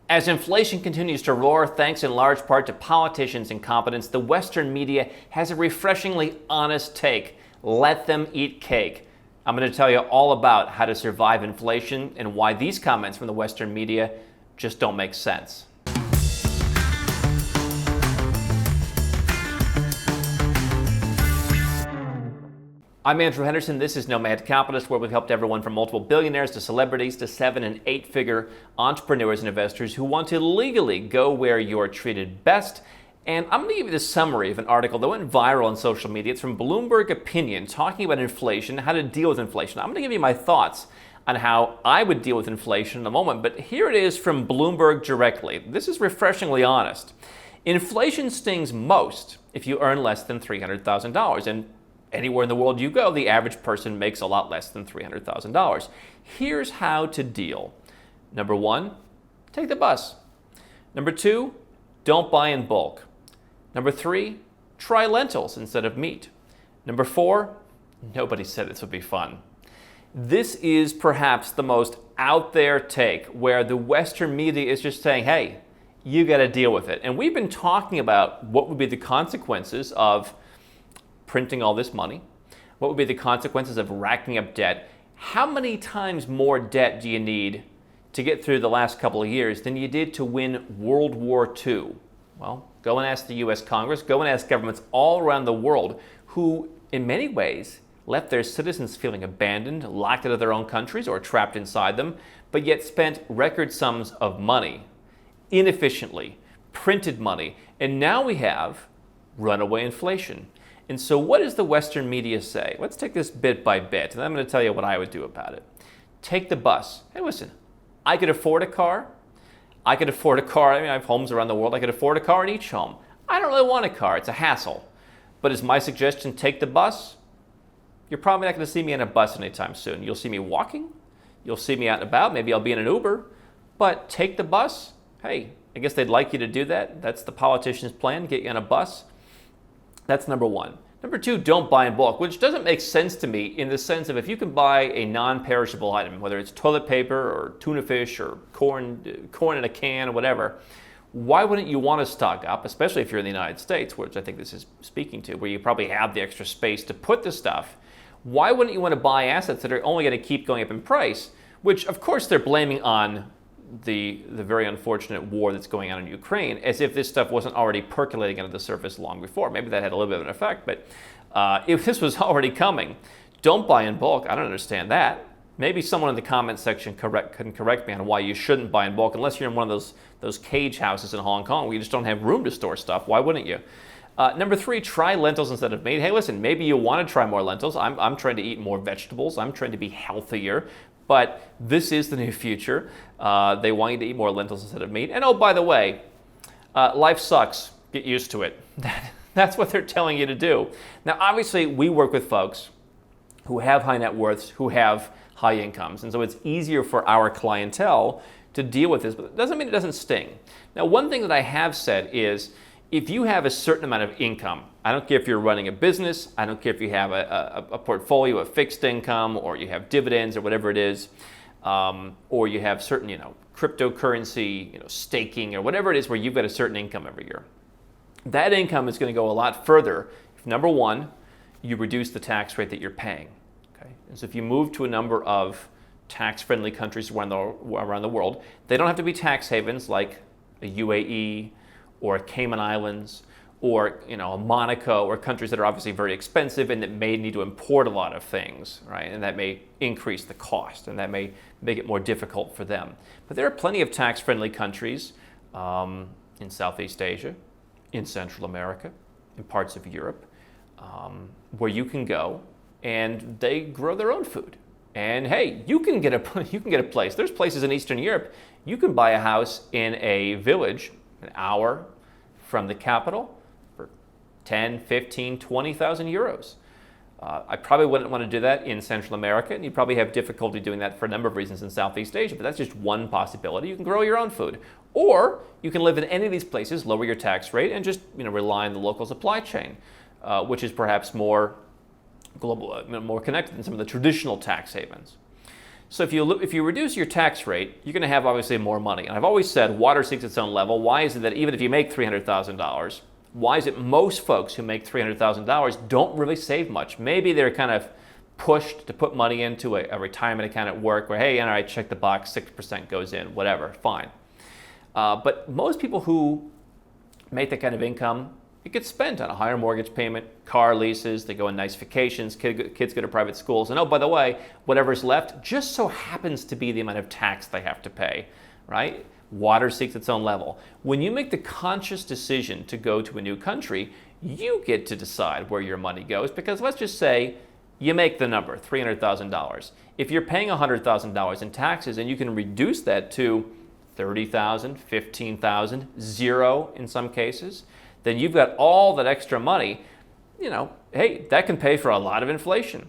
As inflation continues to roar, thanks in large part to politicians' incompetence, the Western media has a refreshingly honest take. Let them eat cake. I'm going to tell you all about how to survive inflation and why these comments from the Western media just don't make sense. I'm Andrew Henderson. This is Nomad Capitalist, where we've helped everyone from multiple billionaires to celebrities to 7- and 8-figure entrepreneurs and investors who want to legally go where you're treated best. And I'm going to give you the summary of an article that went viral on social media. It's from Bloomberg Opinion, talking about inflation, how to deal with inflation. I'm going to give you my thoughts on how I would deal with inflation in a moment, but here it is from Bloomberg directly. This is refreshingly honest. Inflation stings most if you earn less than $300,000, and anywhere in the world you go, the average person makes a lot less than $300,000. Here's how to deal. Number 1, take the bus. Number 2, don't buy in bulk. Number 3, try lentils instead of meat. Number 4, nobody said this would be fun. This is perhaps the most out there take, where the Western media is just saying, hey, you got to deal with it. And we've been talking about what would be the consequences of printing all this money. What would be the consequences of racking up debt? How many times more debt do you need to get through the last couple of years than you did to win World War II? Well, go and ask the US Congress, go and ask governments all around the world who, in many ways, left their citizens feeling abandoned, locked out of their own countries or trapped inside them, but yet spent record sums of money, inefficiently, printed money, and now we have runaway inflation. And so what does the Western media say? Let's take this bit by bit, and I'm going to tell you what I would do about it. Take the bus. Hey, listen, I could afford a car. I have homes around the world. I could afford a car in each home. I don't really want a car. It's a hassle. But is my suggestion take the bus? You're probably not going to see me on a bus anytime soon. You'll see me walking. You'll see me out and about. Maybe I'll be in an Uber. But take the bus? Hey, I guess they'd like you to do that. That's the politician's plan, get you on a bus. That's number 1. Number 2, don't buy in bulk, which doesn't make sense to me in the sense of if you can buy a non-perishable item, whether it's toilet paper or tuna fish or corn in a can or whatever, why wouldn't you want to stock up, especially if you're in the United States, which I think this is speaking to, where you probably have the extra space to put the stuff? Why wouldn't you want to buy assets that are only going to keep going up in price, which of course they're blaming on the very unfortunate war that's going on in Ukraine, as if this stuff wasn't already percolating under the surface long before. Maybe that had a little bit of an effect, but if this was already coming, don't buy in bulk. I don't understand that. Maybe someone in the comments section can correct me on why you shouldn't buy in bulk, unless you're in one of those cage houses in Hong Kong where you just don't have room to store stuff. Why wouldn't you? Number 3, try lentils instead of meat. Hey, listen, maybe you want to try more lentils. I'm trying to eat more vegetables. I'm trying to be healthier. But this is the new future. They want you to eat more lentils instead of meat. And oh, by the way, life sucks. Get used to it. That's what they're telling you to do. Now, obviously, we work with folks who have high net worths, who have high incomes. And so it's easier for our clientele to deal with this, but it doesn't mean it doesn't sting. Now, one thing that I have said is, if you have a certain amount of income, I don't care if you're running a business, I don't care if you have a portfolio of fixed income, or you have dividends or whatever it is, or you have certain, cryptocurrency, staking or whatever it is where you've got a certain income every year. That income is going to go a lot further if, number 1, you reduce the tax rate that you're paying. Okay? And so if you move to a number of tax-friendly countries around the world, they don't have to be tax havens like the UAE, or Cayman Islands, or Monaco, or countries that are obviously very expensive and that may need to import a lot of things, right? And that may increase the cost, and that may make it more difficult for them. But there are plenty of tax-friendly countries in Southeast Asia, in Central America, in parts of Europe, where you can go and they grow their own food. And hey, you can get a place. There's places in Eastern Europe you can buy a house in a village an hour from the capital for 10, 15, 20,000 euros. I probably wouldn't want to do that in Central America, and you'd probably have difficulty doing that for a number of reasons in Southeast Asia, but that's just one possibility. You can grow your own food. Or you can live in any of these places, lower your tax rate, and just rely on the local supply chain, which is perhaps more global, more connected than some of the traditional tax havens. So if you reduce your tax rate, you're going to have obviously more money. And I've always said water seeks its own level. Why is it that even if you make $300,000, why is it most folks who make $300,000 don't really save much? Maybe they're kind of pushed to put money into a retirement account at work where, hey, all right, check the box, 6% goes in, whatever, fine. But most people who make that kind of income, it gets spent on a higher mortgage payment, car leases, they go on nice vacations, kids go to private schools. And oh, by the way, whatever's left just so happens to be the amount of tax they have to pay, right? Water seeks its own level. When you make the conscious decision to go to a new country, you get to decide where your money goes, because let's just say you make the number, $300,000. If you're paying $100,000 in taxes and you can reduce that to $30,000, $15,000, zero in some cases, then you've got all that extra money. Hey, that can pay for a lot of inflation.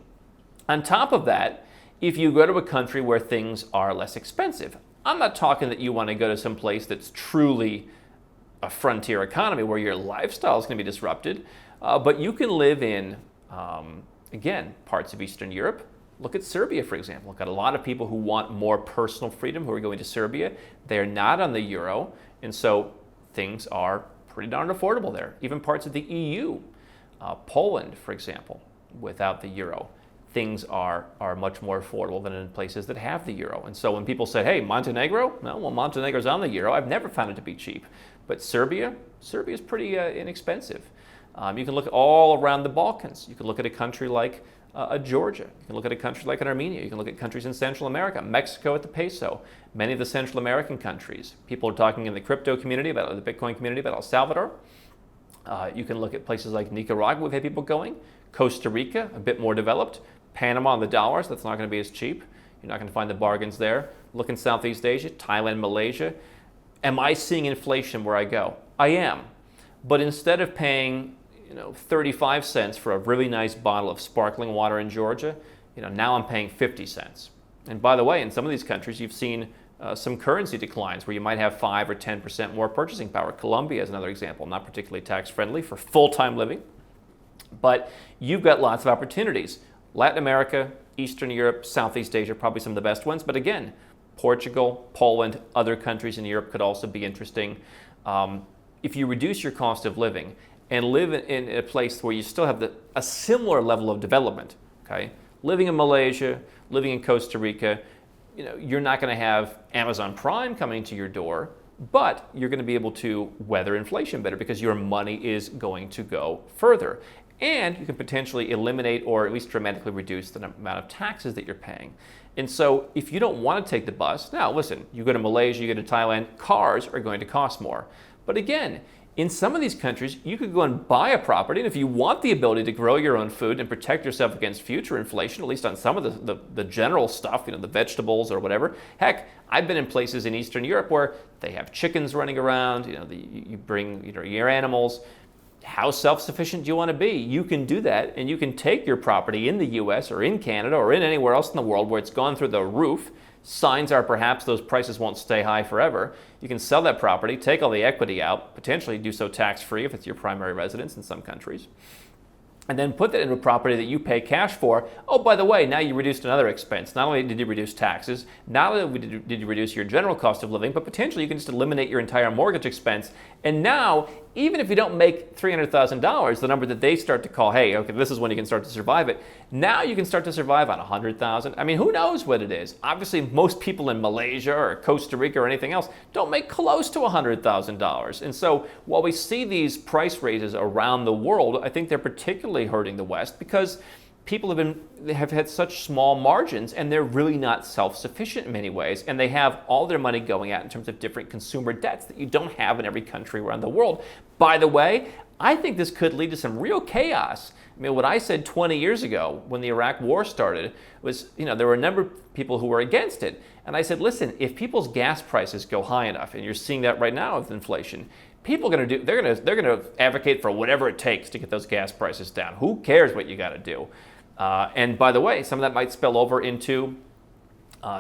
On top of that, if you go to a country where things are less expensive, I'm not talking that you want to go to some place that's truly a frontier economy where your lifestyle is going to be disrupted, but you can live in, again, parts of Eastern Europe. Look at Serbia, for example. I've got a lot of people who want more personal freedom who are going to Serbia. They're not on the euro, and so things are pretty darn affordable there. Even parts of the EU, Poland, for example, without the euro, things are much more affordable than in places that have the euro. And so when people say, hey, Montenegro? No, well, Montenegro's on the euro. I've never found it to be cheap. But Serbia is pretty inexpensive. You can look all around the Balkans. You can look at a country like Georgia. You can look at a country like Armenia. You can look at countries in Central America, Mexico at the peso, many of the Central American countries. People are talking in the crypto community, about the Bitcoin community, about El Salvador. You can look at places like Nicaragua, we've had people going. Costa Rica, a bit more developed. Panama on the dollars, that's not going to be as cheap. You're not going to find the bargains there. Look in Southeast Asia, Thailand, Malaysia. Am I seeing inflation where I go? I am. But instead of paying 35 cents for a really nice bottle of sparkling water in Georgia, now I'm paying 50 cents. And by the way, in some of these countries, you've seen some currency declines where you might have 5 or 10% more purchasing power. Colombia is another example, not particularly tax friendly for full-time living, but you've got lots of opportunities. Latin America, Eastern Europe, Southeast Asia, probably some of the best ones. But again, Portugal, Poland, other countries in Europe could also be interesting. If you reduce your cost of living and live in a place where you still have a similar level of development, okay? Living in Malaysia, living in Costa Rica, you're not going to have Amazon Prime coming to your door, but you're going to be able to weather inflation better because your money is going to go further. And you can potentially eliminate or at least dramatically reduce the amount of taxes that you're paying. And so if you don't want to take the bus, now listen, you go to Malaysia, you go to Thailand, cars are going to cost more. But again, in some of these countries, you could go and buy a property, and if you want the ability to grow your own food and protect yourself against future inflation, at least on some of the general stuff, the vegetables or whatever. Heck, I've been in places in Eastern Europe where they have chickens running around, you bring your animals. How self-sufficient do you want to be? You can do that, and you can take your property in the US or in Canada or in anywhere else in the world where it's gone through the roof. Signs are perhaps those prices won't stay high forever. You can sell that property, take all the equity out, potentially do so tax-free if it's your primary residence in some countries, and then put that into a property that you pay cash for. Oh, by the way, now you reduced another expense. Not only did you reduce taxes, not only did you reduce your general cost of living, but potentially you can just eliminate your entire mortgage expense. And now, even if you don't make $300,000, the number that they start to call, hey, okay, this is when you can start to survive it. Now you can start to survive on $100,000. I mean, who knows what it is? Obviously, most people in Malaysia or Costa Rica or anything else don't make close to $100,000. And so while we see these price raises around the world, I think they're particularly hurting the West because people have had such small margins and they're really not self-sufficient in many ways, and they have all their money going out in terms of different consumer debts that you don't have in every country around the world. By the way, I think this could lead to some real chaos. I mean, what I said 20 years ago when the Iraq War started was, there were a number of people who were against it. And I said, listen, if people's gas prices go high enough, and you're seeing that right now with inflation, people are they're going to advocate for whatever it takes to get those gas prices down. Who cares what you got to do? And by the way, some of that might spill over into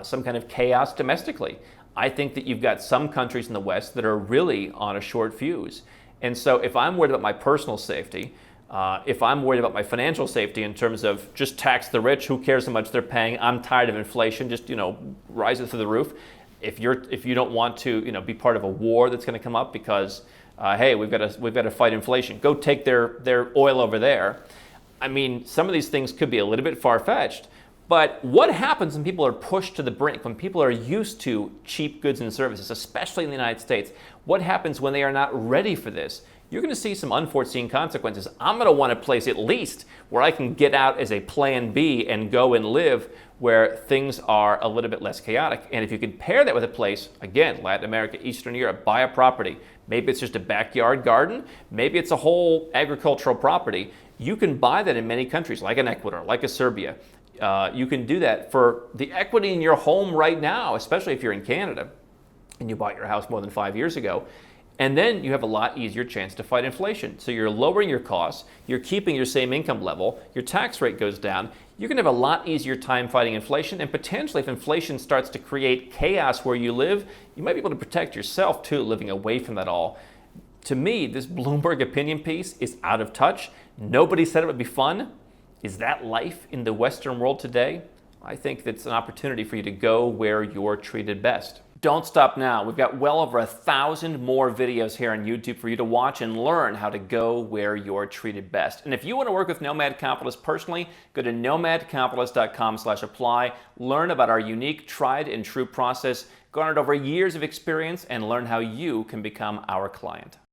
some kind of chaos domestically. I think that you've got some countries in the West that are really on a short fuse. And so if I'm worried about my personal safety, If I'm worried about my financial safety in terms of just tax the rich, who cares how much they're paying? I'm tired of inflation, just rise it through the roof. If you don't want to be part of a war that's going to come up because hey, we've got to fight inflation, go take their oil over there. I mean, some of these things could be a little bit far-fetched, but what happens when people are pushed to the brink, when people are used to cheap goods and services, especially in the United States? What happens when they are not ready for this? You're going to see some unforeseen consequences. I'm going to want a place at least where I can get out as a plan B and go and live where things are a little bit less chaotic. And if you can pair that with a place, again, Latin America, Eastern Europe, buy a property. Maybe it's just a backyard garden. Maybe it's a whole agricultural property. You can buy that in many countries, like in Ecuador, like in Serbia. You can do that for the equity in your home right now, especially if you're in Canada and you bought your house more than 5 years ago. And then you have a lot easier chance to fight inflation. So you're lowering your costs, you're keeping your same income level, your tax rate goes down, you're going to have a lot easier time fighting inflation, and potentially if inflation starts to create chaos where you live, you might be able to protect yourself too, living away from that all. To me, this Bloomberg opinion piece is out of touch. Nobody said it would be fun. Is that life in the Western world today? I think that's an opportunity for you to go where you're treated best. Don't stop now. We've got well over 1,000 more videos here on YouTube for you to watch and learn how to go where you're treated best. And if you want to work with Nomad Capitalist personally, go to nomadcapitalist.com/apply, learn about our unique, tried and true process, garnered over years of experience, and learn how you can become our client.